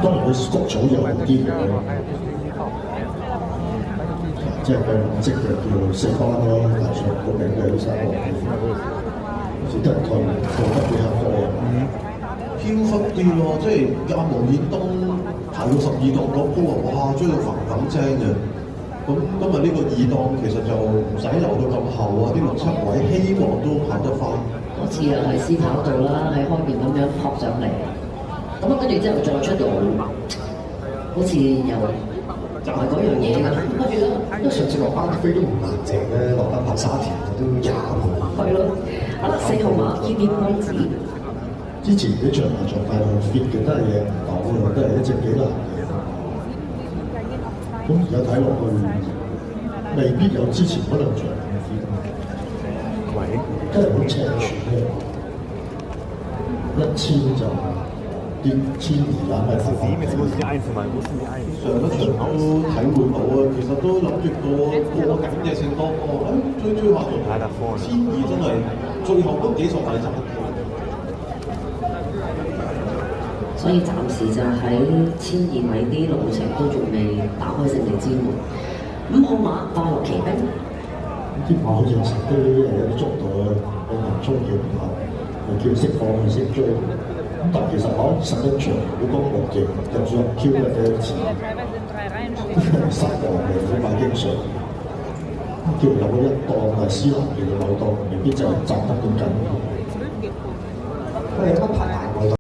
當然佢谷草有啲嘅，即係佢顏色就叫四方咯，大上個名嘅三個，只得佢做得比較多。飄忽啲咯，即係阿毛遠東排到12檔嗰鋪啊，哇！追到浮咁正嘅。咁今日呢個二檔其實就唔使留到咁後啊，啲6、7位希望都跑得翻。嗰次又係試跑道啦，喺開面咁樣撲上嚟，咁啊跟住之後再出到，好似又就係嗰樣嘢㗎。跟住咧，因為上次落班飛都唔難淨咧，落班跑沙田都20倍。係咯，好啦，4號馬天邊公子。之前啲場馬場快好 fit 嘅，都係贏唔到嘅，都係一隻幾難嘅。咁而家睇落去，未必有之前嗰兩場咁 fit。真係好赤柱嘅，1000就啲1200米跑法。上一場都體會到啊，其實都諗住過緊嘅聖多哥，追下仲1200真係最後都幾索大賺。所以暫時就喺1200米啲路程都仲未打開勝利之門。5號馬快樂奇兵，啲馬好似成都有啲速度啊，有人衝嘅馬，又叫釋放佢識追。咁但其實跑11場，如果落勁，就算 Q 嘅一次失望嘅，好快經常。叫有嗰一檔係斯蘭嘅某檔，未必就係賺得咁緊。佢有乜排大？